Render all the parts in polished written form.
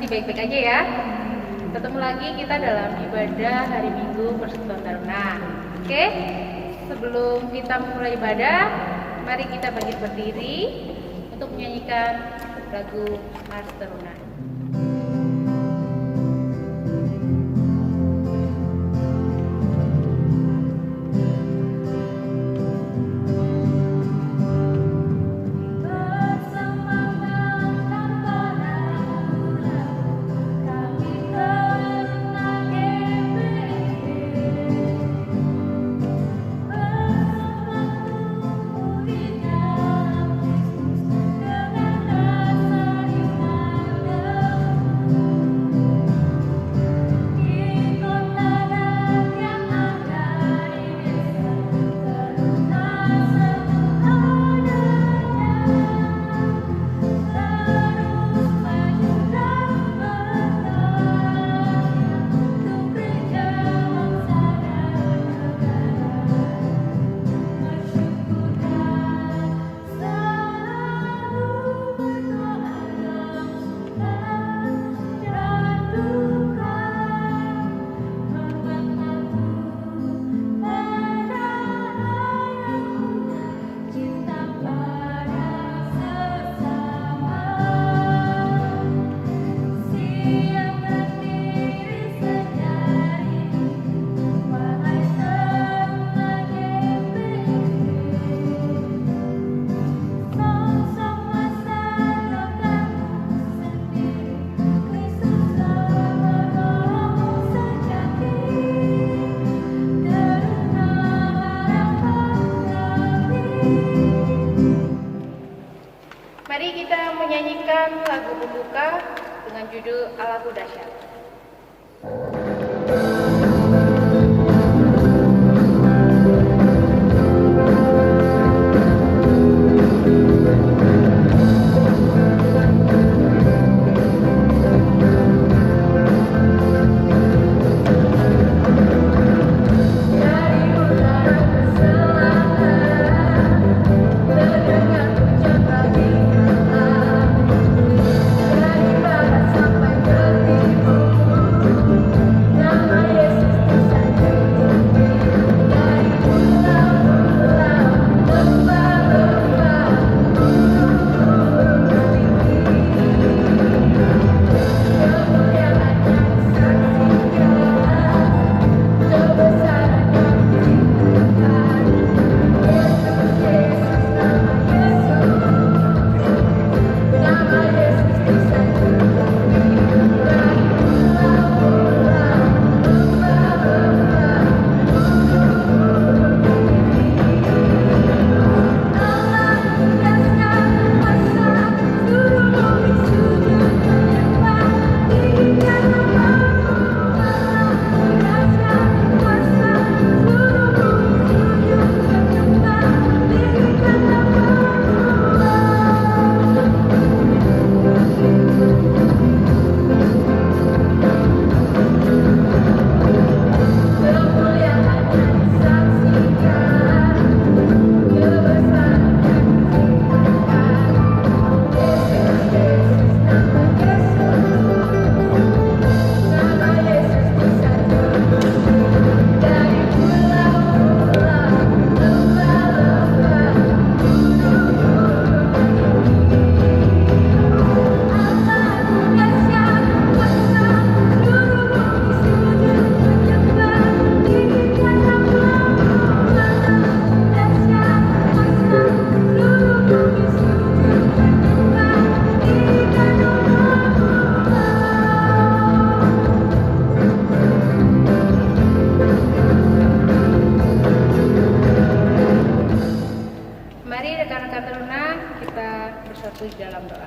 masih baik-baik aja ya. Ketemu lagi kita dalam ibadah hari Minggu Persekutuan Taruna. Oke, sebelum kita mulai ibadah, mari kita bangkit berdiri untuk menyanyikan lagu Mars Taruna. Mari kita menyanyikan lagu pembuka dengan judul Allahku Dahsyat. Di dalam doa.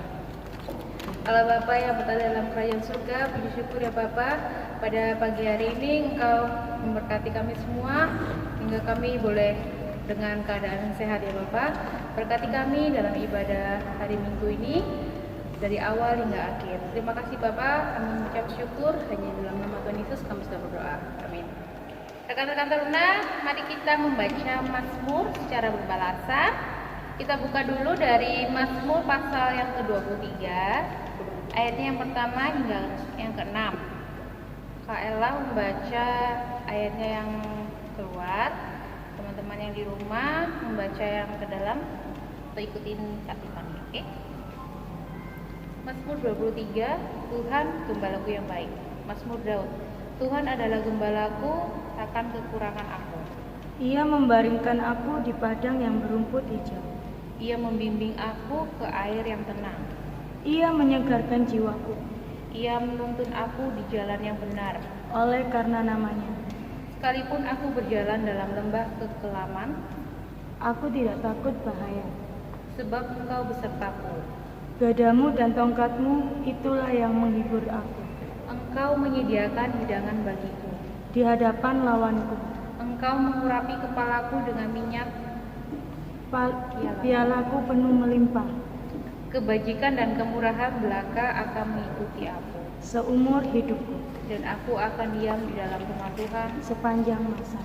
Allah Bapa yang berada dalam kerajaan surga, puji syukur ya Bapa, pada pagi hari ini Engkau memberkati kami semua hingga kami boleh dengan keadaan sehat ya Bapa. Berkati kami dalam ibadah hari Minggu ini dari awal hingga akhir. Terima kasih Bapa, kami mengucap syukur hanya dalam nama Tuhan Yesus kami sudah berdoa. Amin. Rekan-rekan Taruna, mari kita membaca Mazmur secara berbahasa. Kita buka dulu dari Mazmur pasal yang ke-23. ayatnya yang pertama hingga yang keenam. Kak Ella membaca ayatnya yang keluar, teman-teman yang di rumah membaca yang ke dalam atau ikutin Kak Tiffany, oke? Mazmur 23, Tuhan gembalaku yang baik. Mazmur Daud, Tuhan adalah gembalaku, takkan kekurangan aku. Ia membaringkan aku di padang yang berumput hijau. Ia membimbing aku ke air yang tenang. Ia menyegarkan jiwaku. Ia menuntun aku di jalan yang benar. Oleh karena namanya. Sekalipun aku berjalan dalam lembah kekelaman, aku tidak takut bahaya. Sebab Engkau besertaku. Gadamu dan tongkatmu itulah yang menghibur aku. Engkau menyediakan hidangan bagiku di hadapan lawanku. Engkau mengurapi kepalaku dengan minyak, pialaku penuh melimpah. Kebajikan dan kemurahan belaka akan mengikuti aku seumur hidupku, dan aku akan diam di dalam rumah Tuhan sepanjang masa.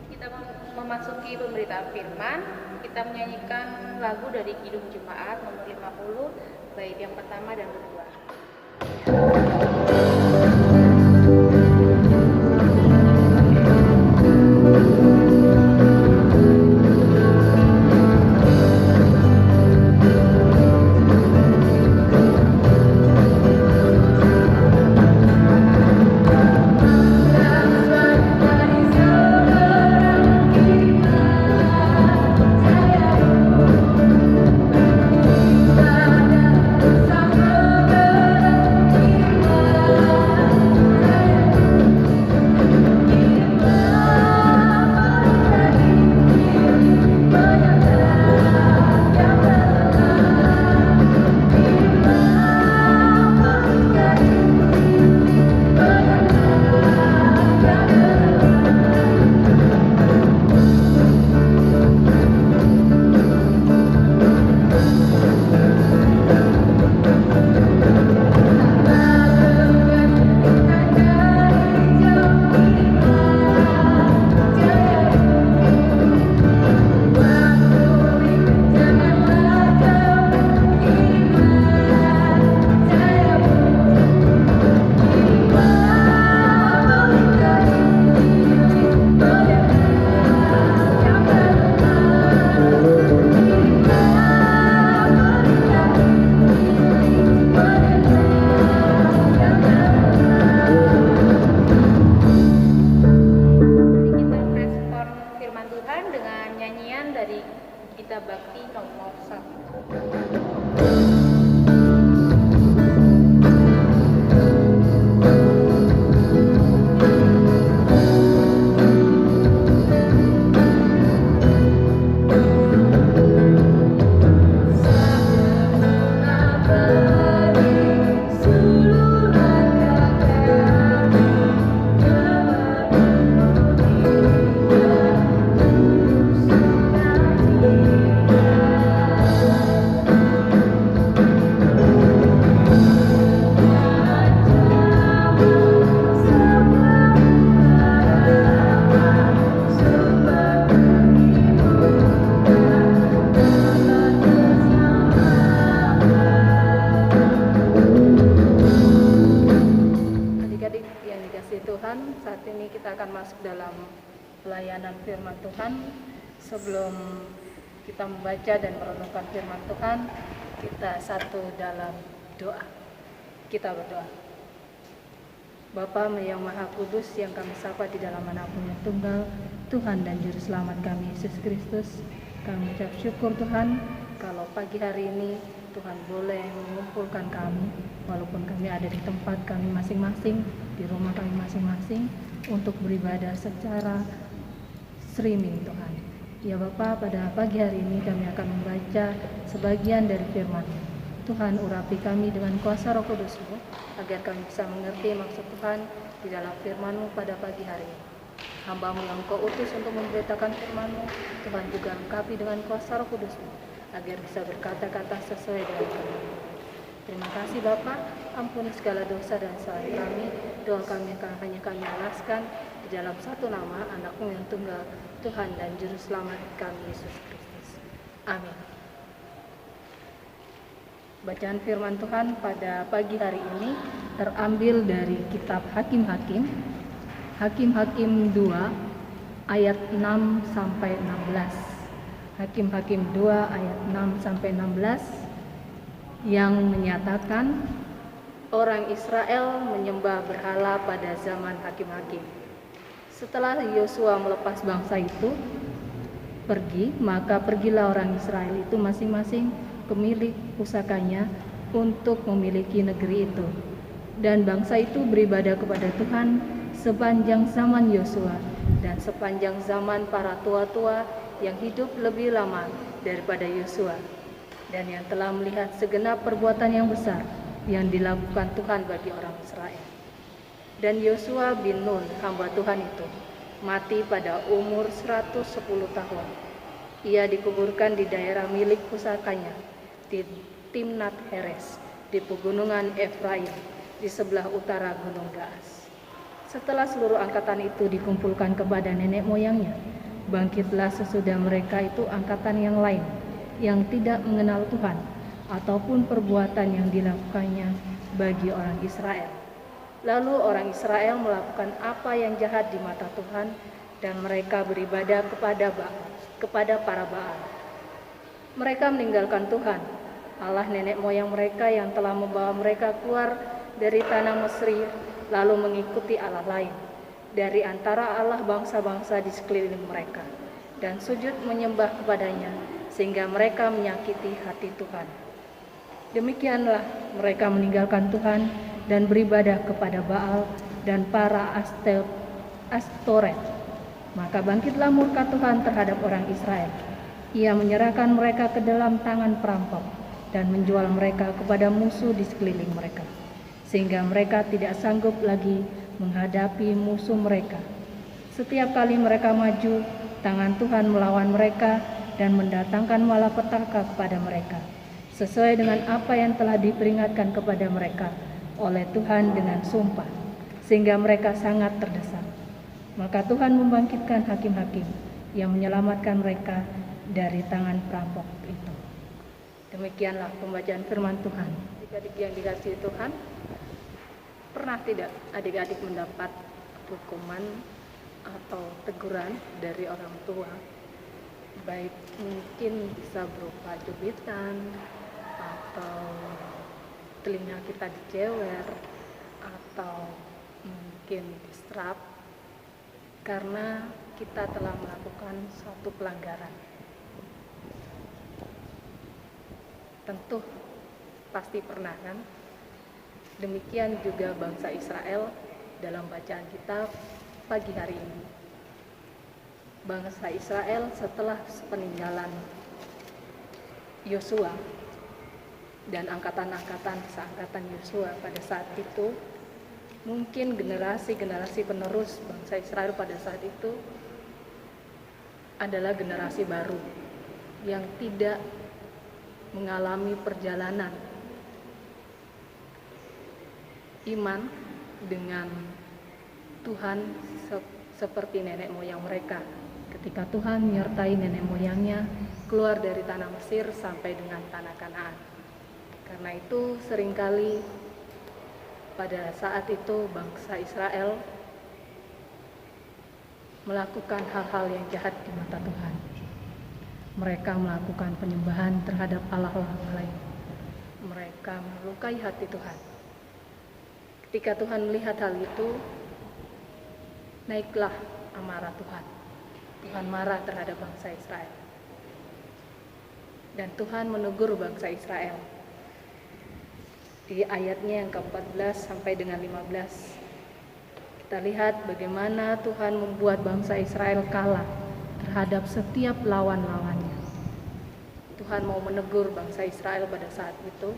Kita memasuki pemberitaan firman. Kita menyanyikan lagu dari Kidung Jemaat nomor 50, bait yang pertama dan kedua. Firman Tuhan. Sebelum kita membaca dan merenungkan firman Tuhan, kita satu dalam doa. Kita berdoa. Bapa yang Maha Kudus yang kami sapa di dalam anakmu yang tunggal, Tuhan dan Juru Selamat kami Yesus Kristus, kami ucap syukur Tuhan kalau pagi hari ini Tuhan boleh mengumpulkan kami walaupun kami ada di tempat kami masing-masing, di rumah kami masing-masing untuk beribadah secara streaming Tuhan. Ya Bapa, pada pagi hari ini kami akan membaca sebagian dari firman. Tuhan urapi kami dengan kuasa Roh Kudus-Mu agar kami bisa mengerti maksud Tuhan di dalam firman-Mu pada pagi hari ini. Hamba-Mu yang Kau utus untuk memberitakan firman-Mu, Tuhan juga lengkapi dengan kuasa Roh Kudus-Mu agar bisa berkata-kata sesuai dengan firman-Mu. Terima kasih Bapa, ampuni segala dosa dan salah kami. Doa kami hanya kami alaskan di dalam satu nama anakmu yang tunggal, Tuhan dan Juru Selamat kami Yesus Kristus. Amin. Bacaan firman Tuhan pada pagi hari ini terambil dari kitab Hakim-Hakim, Hakim-Hakim 2 ayat 6 sampai 16. Hakim-Hakim 2 ayat 6 sampai 16 yang menyatakan orang Israel menyembah berhala pada zaman Hakim-Hakim. Setelah Yosua melepas bangsa itu pergi, maka pergilah orang Israel itu masing-masing ke milik pusakanya untuk memiliki negeri itu. Dan bangsa itu beribadah kepada Tuhan sepanjang zaman Yosua dan sepanjang zaman para tua-tua yang hidup lebih lama daripada Yosua, dan yang telah melihat segenap perbuatan yang besar yang dilakukan Tuhan bagi orang Israel. Dan Yosua bin Nun, hamba Tuhan itu, mati pada umur 110 tahun. Ia dikuburkan di daerah milik pusakanya, di Timnat Heres, di pegunungan Efraim, di sebelah utara Gunung Gaas. Setelah seluruh angkatan itu dikumpulkan kepada nenek moyangnya, bangkitlah sesudah mereka itu angkatan yang lain, yang tidak mengenal Tuhan, ataupun perbuatan yang dilakukannya bagi orang Israel. Lalu orang Israel melakukan apa yang jahat di mata Tuhan, dan mereka beribadah kepada para Baal. Mereka meninggalkan Tuhan, Allah nenek moyang mereka yang telah membawa mereka keluar dari tanah Mesir, lalu mengikuti Allah lain dari antara Allah bangsa-bangsa di sekeliling mereka, dan sujud menyembah kepadanya, sehingga mereka menyakiti hati Tuhan. Demikianlah mereka meninggalkan Tuhan dan beribadah kepada Baal dan para Astoret. Maka bangkitlah murka Tuhan terhadap orang Israel. Ia menyerahkan mereka ke dalam tangan perampok dan menjual mereka kepada musuh di sekeliling mereka, sehingga mereka tidak sanggup lagi menghadapi musuh mereka. Setiap kali mereka maju, tangan Tuhan melawan mereka dan mendatangkan malapetaka kepada mereka, sesuai dengan apa yang telah diperingatkan kepada mereka oleh Tuhan dengan sumpah, sehingga mereka sangat terdesak. Maka Tuhan membangkitkan hakim-hakim yang menyelamatkan mereka dari tangan perampok itu. Demikianlah pembacaan firman Tuhan. Adik-adik yang dikasihi Tuhan, pernah tidak adik-adik mendapat hukuman atau teguran dari orang tua? Baik mungkin bisa berupa jubitan, atau telinga kita dijewer, atau mungkin distrap karena kita telah melakukan suatu pelanggaran. Tentu pasti pernah kan? Demikian juga bangsa Israel dalam bacaan kita pagi hari ini. Bangsa Israel setelah peninggalan Yosua dan angkatan-angkatan seangkatan Yosua pada saat itu, mungkin generasi-generasi penerus bangsa Israel pada saat itu adalah generasi baru yang tidak mengalami perjalanan iman dengan Tuhan seperti nenek moyang mereka, ketika Tuhan menyertai nenek moyangnya keluar dari tanah Mesir sampai dengan tanah Kanaan. Karena itu seringkali pada saat itu bangsa Israel melakukan hal-hal yang jahat di mata Tuhan. Mereka melakukan penyembahan terhadap Allah-Allah lain. Mereka melukai hati Tuhan. Ketika Tuhan melihat hal itu, naiklah amarah Tuhan. Tuhan marah terhadap bangsa Israel. Dan Tuhan menegur bangsa Israel. Di ayatnya yang ke-14 sampai dengan 15, kita lihat bagaimana Tuhan membuat bangsa Israel kalah terhadap setiap lawan-lawannya. Tuhan mau menegur bangsa Israel pada saat itu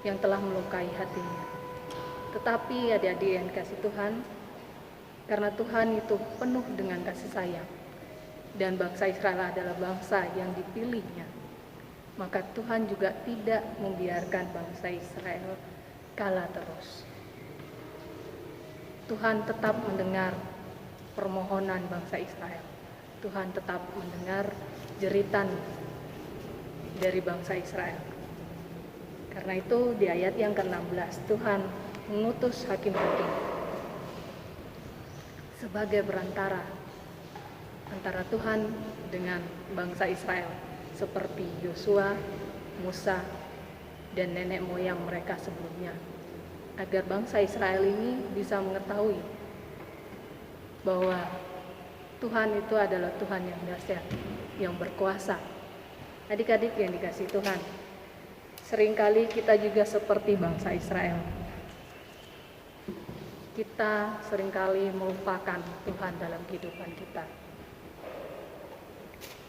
yang telah melukai hatinya. Tetapi adik-adik yang dikasih Tuhan, karena Tuhan itu penuh dengan kasih sayang, dan bangsa Israel adalah bangsa yang dipilihnya, maka Tuhan juga tidak membiarkan bangsa Israel kalah terus. Tuhan tetap mendengar permohonan bangsa Israel. Tuhan tetap mendengar jeritan dari bangsa Israel. Karena itu di ayat yang ke-16 Tuhan mengutus hakim-hakim sebagai perantara antara Tuhan dengan bangsa Israel, seperti Yosua, Musa, dan nenek moyang mereka sebelumnya, agar bangsa Israel ini bisa mengetahui bahwa Tuhan itu adalah Tuhan yang dahsyat, yang berkuasa. Adik-adik yang dikasihi Tuhan, seringkali kita juga seperti bangsa Israel. Kita seringkali melupakan Tuhan dalam kehidupan kita.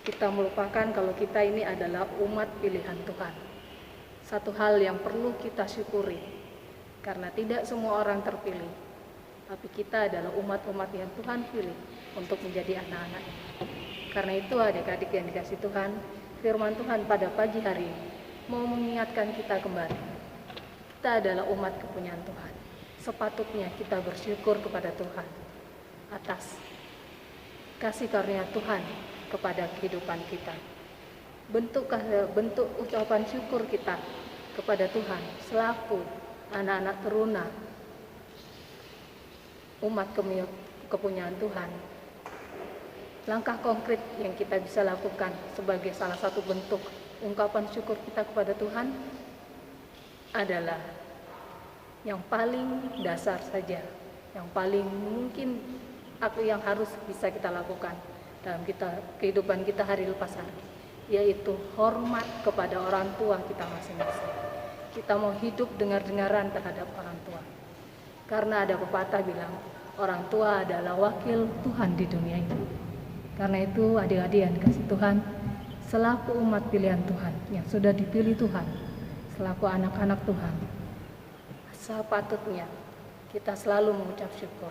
Kita melupakan kalau kita ini adalah umat pilihan Tuhan. Satu hal yang perlu kita syukuri, karena tidak semua orang terpilih, tapi kita adalah umat-umat yang Tuhan pilih untuk menjadi anak-anak. Karena itu adik-adik yang dikasihi Tuhan, firman Tuhan pada pagi hari ini mau mengingatkan kita kembali. Kita adalah umat kepunyaan Tuhan. Sepatutnya kita bersyukur kepada Tuhan atas kasih karunia Tuhan kepada kehidupan kita. Bentuk ucapan syukur kita kepada Tuhan selaku anak-anak teruna umat kepunyaan Tuhan. Langkah konkret yang kita bisa lakukan sebagai salah satu bentuk ungkapan syukur kita kepada Tuhan adalah yang paling dasar saja, yang paling mungkin yang harus bisa kita lakukan dalam kehidupan kita hari lepas hari, yaitu hormat kepada orang tua kita masing-masing. Kita mau hidup dengar-dengaran terhadap orang tua, karena ada pepatah bilang orang tua adalah wakil Tuhan di dunia ini. Karena itu adik-adik yang dikasihi Tuhan, selaku umat pilihan Tuhan yang sudah dipilih Tuhan, selaku anak-anak Tuhan, sepatutnya kita selalu mengucap syukur.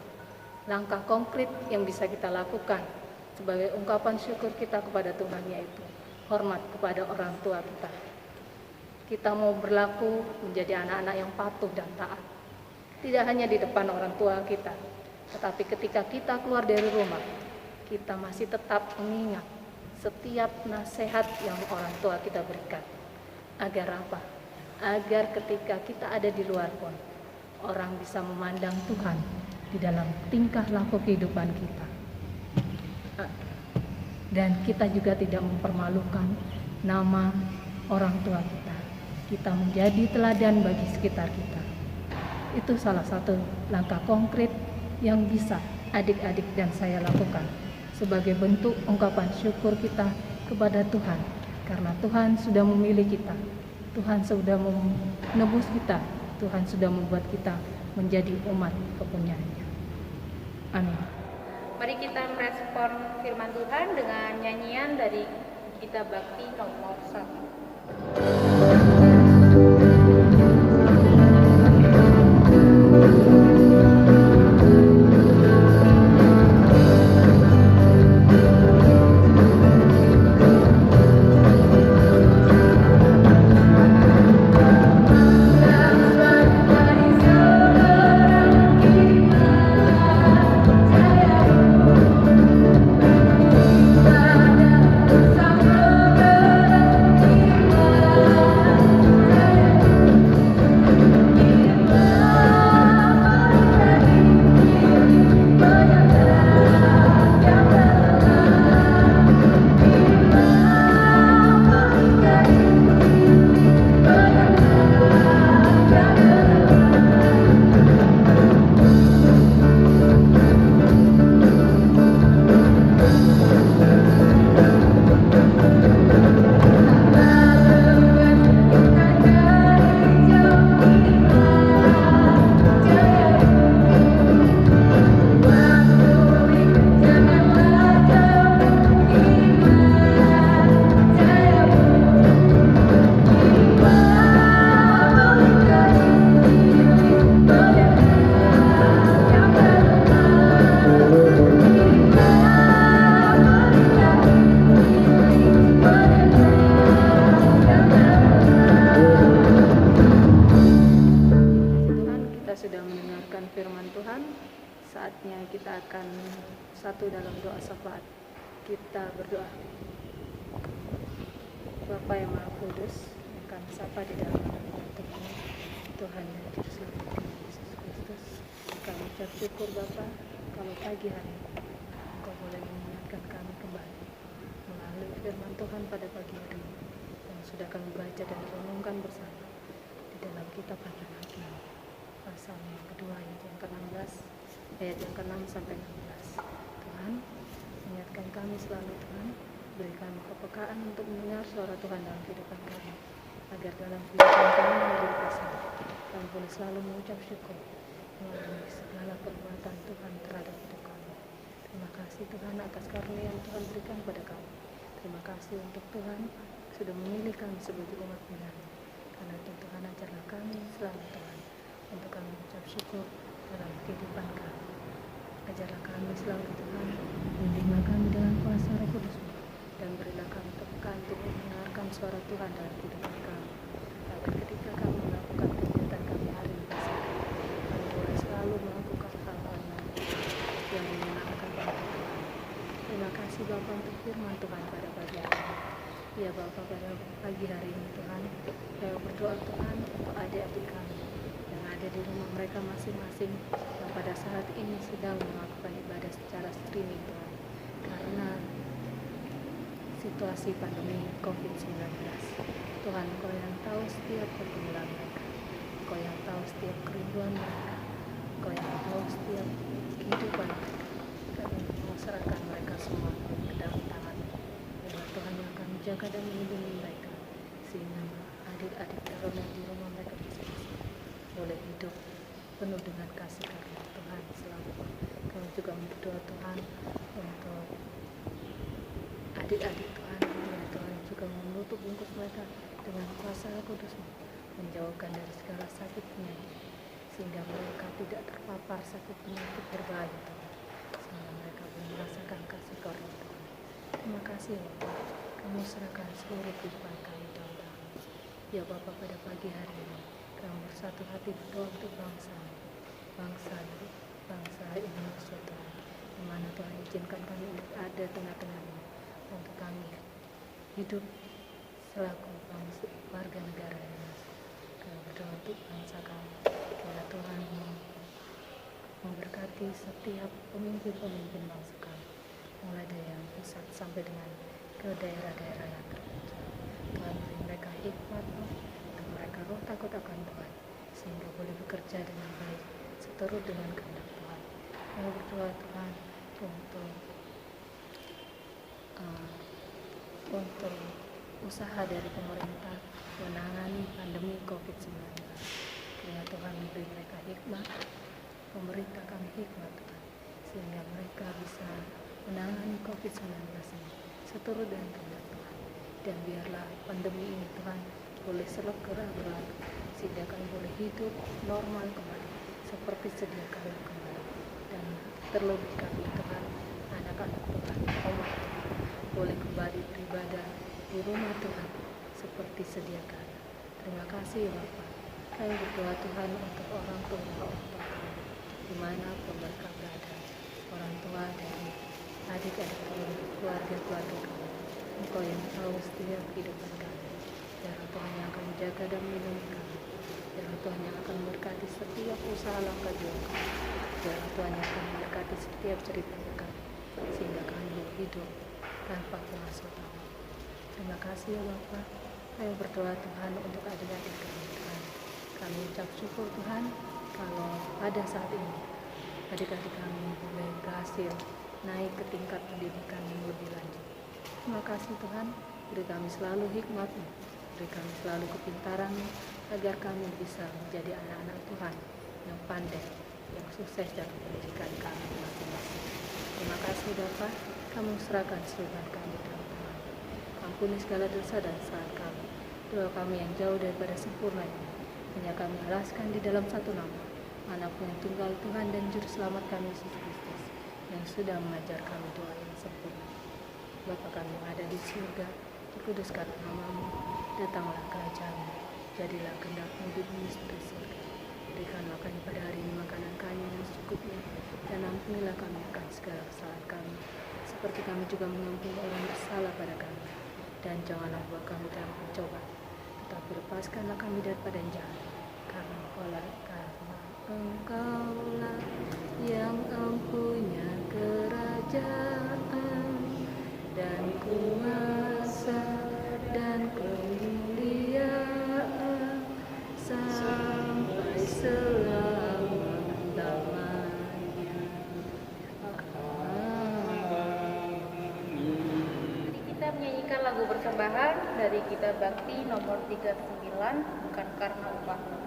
Langkah konkret yang bisa kita lakukan sebagai ungkapan syukur kita kepada Tuhan yaitu hormat kepada orang tua kita. Kita mau berlaku menjadi anak-anak yang patuh dan taat, tidak hanya di depan orang tua kita, tetapi ketika kita keluar dari rumah, kita masih tetap mengingat setiap nasihat yang orang tua kita berikan. Agar apa? Agar ketika kita ada di luar pun, orang bisa memandang Tuhan di dalam tingkah laku kehidupan kita. Dan kita juga tidak mempermalukan nama orang tua kita. Kita menjadi teladan bagi sekitar kita. Itu salah satu langkah konkret yang bisa adik-adik dan saya lakukan sebagai bentuk ungkapan syukur kita kepada Tuhan. Karena Tuhan sudah memilih kita, Tuhan sudah menebus kita, Tuhan sudah membuat kita menjadi umat kepunyaannya. Amin. Mari kita merespon firman Tuhan dengan nyanyian dari Kitab Bakti nomor 1. Saatnya kita akan satu dalam doa syafaat. Kita berdoa. Bapa yang Maha Kudus, akan sapa di dalam nama Tuhan, Tuhan dan Juru Selamat kami Yesus Kristus. Kami ucap syukur Bapa, kalau pagi hari ini Engkau boleh mengingatkan kami kembali melalui firman Tuhan pada pagi hari ini yang sudah kami baca dan renungkan bersama di dalam kitab Hakim-Hakim pasal yang kedua ayat yang ke-16 ayat yang ke-6 sampai 16. Tuhan, ingatkan kami selalu Tuhan, berikan kepekaan untuk mendengar suara Tuhan dalam kehidupan kami, agar dalam kehidupan kami menjadi kasih kami boleh selalu mengucap syukur melalui segala perbuatan Tuhan terhadap hidup kami. Terima kasih Tuhan atas karunia yang Tuhan berikan kepada kami. Terima kasih untuk Tuhan sudah memilih kami sebagai umat pilihan. Karena itu Tuhan, ajarlah kami selalu Tuhan untuk kami mengucap syukur dalam kehidupan kami. Ajarlah kami selalu Tuhan, bimbinglah kami dalam kuasa Roh Kudus, dan berilah kami kepekaan untuk mendengarkan suara Tuhan dalam kehidupan kami, agar ketika kami melakukan kegiatan kami hari ini, kami boleh selalu melakukan hal-hal yang menyenangkan bagi Tuhan. Terima kasih Bapa untuk firman Tuhan pada pagi hari ini. Ya Bapa, pada pagi hari ini Tuhan, saya berdoa Tuhan untuk adik-adik kami yang ada di rumah mereka masing-masing yang pada saat ini sedang melakukan ibadah secara streaming Tuhan, karena situasi pandemi COVID-19. Tuhan, Engkau yang tahu setiap pergumulan mereka, Engkau yang tahu setiap kerinduan mereka, Engkau yang tahu setiap kehidupan mereka. Kami mau serahkan mereka semua ke dalam tangan. Biarlah Tuhan yang akan menjaga dan melindungi mereka, sehingga adik-adik terlebih di rumah mereka masing-masing boleh hidup penuh dengan kasih karunia Tuhan selalu. Kami juga berdoa Tuhan untuk adik-adik Tuhan, ya Tuhan juga menutup bungkus mereka dengan kuasa Kudus, menjauhkan dari segala sakit penyakit, sehingga mereka tidak terpapar sakit penyakit berbahaya Tuhan, sehingga mereka boleh merasakan kasih karunia Tuhan. Terima kasih ya Bapak, kami serahkan seluruh kehidupan kami dalam tangan. Ya Bapak, pada pagi hari ini kami bersatu hati berdoa untuk bangsa Indonesia Tuhan, di mana Tuhan izinkan kami untuk ada tengah-tengah ini, untuk kami hidup selaku bangsa warga negara Indonesia. Kami berdoa untuk bangsa kami, biar Tuhan memberkati setiap pemimpin-pemimpin bangsa kami, mulai dari yang pusat sampai dengan ke daerah-daerah yang terpencil. Tuhan, beri mereka hikmat dan mereka roh takut akan Tuhan, sehingga boleh bekerja dengan baik seturut dengan kehendak Tuhan. Kami berdoa Tuhan untuk usaha dari pemerintah menangani pandemi COVID-19. Kiranya Tuhan memberi mereka hikmat, pemerintah kami hikmat Tuhan, sehingga mereka bisa menangani COVID-19 ini seturut dengan kehendak Tuhan. Dan biarlah pandemi ini Tuhan boleh segera berlalu, sehingga kami boleh hidup normal kembali seperti sedia kala kembali. Dan terlebih kami Tuhan, anak-anak Tuhan, umat Tuhan, boleh kembali beribadah di rumah Tuhan seperti sedia kala. Terima kasih ya Bapak. Kami berdoa Tuhan untuk orang tua kami, dimanapun mereka berada, orang tua dan adik-adik kami, keluarga-keluarga kami. Engkau yang tahu setiap kehidupan kami. Biar Tuhan yang akan menjaga dan melindungi kami. Biar Tuhan yang akan memberkati setiap usaha langkah juang kami. Biar Tuhan yang akan memberkati setiap cerita kami, sehingga kami boleh hidup tanpa pengasuh kami. Terima kasih ya Bapak. Kami berdoa Tuhan untuk adik-adik kami Tuhan. Kami ucap syukur Tuhan kalau pada saat ini adik-adik kami boleh berhasil naik ke tingkat pendidikan yang lebih lanjut. Terima kasih Tuhan, beri kami selalu hikmat-Mu, beri kami selalu kepintaran, agar kami bisa menjadi anak-anak Tuhan yang pandai, yang sukses dalam pendidikan kami masing-masing. Terima kasih Bapa, kami serahkan seluruh kami dalam Tuhan. Ampuni segala dosa dan kesalahan kami, doa kami yang jauh daripada sempurna ini, hanya kami alaskan di dalam satu nama, Anak yang tunggal Tuhan dan Juru Selamat kami Yesus Kristus, yang sudah mengajar kami doa yang sempurna. Bapa kami yang ada di surga, dikuduskan nama-Mu, datanglah kerajaan-Mu, jadilah kehendak-Mu di bumi seperti surga. Berikanlah kami pada hari ini makanan kami yang secukupnya, dan ampunilah kami akan segala kesalahan kami, seperti kami juga mengampuni orang bersalah pada kami. Dan janganlah bawa kami dalam pencobaan, tetapi lepaskanlah kami daripada jahat, karena Engkaulah yang empunya kerajaan dan kuasa dan kemuliaan sampai selama-lamanya. Mari kita menyanyikan lagu persembahan dari Kitab Bakti nomor 39, bukan karena upah.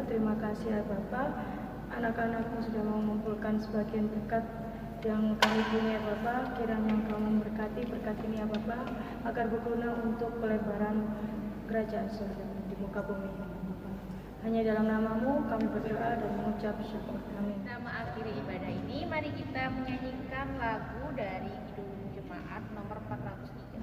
Terima kasih ya Bapak, anak-anakmu sudah mengumpulkan sebagian berkat yang kami punya ya Bapak. Kiranya Engkau memberkati berkat ini ya Bapak, agar berguna untuk pelebaran kerajaan surga di muka bumi ini. Hanya dalam namamu kami berdoa dan mengucap syukur. Amin. Kita mengakhiri ibadah ini, mari kita menyanyikan lagu dari Kidung Jemaat nomor 403.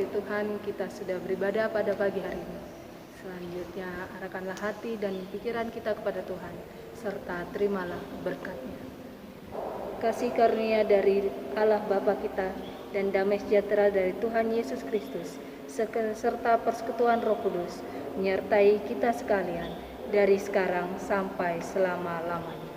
Tuhan, kita sudah beribadah pada pagi hari ini. Selanjutnya arahkanlah hati dan pikiran kita kepada Tuhan, serta terimalah berkat-Nya. Kasih karunia dari Allah Bapa kita dan damai sejahtera dari Tuhan Yesus Kristus serta persekutuan Roh Kudus menyertai kita sekalian dari sekarang sampai selama-lamanya.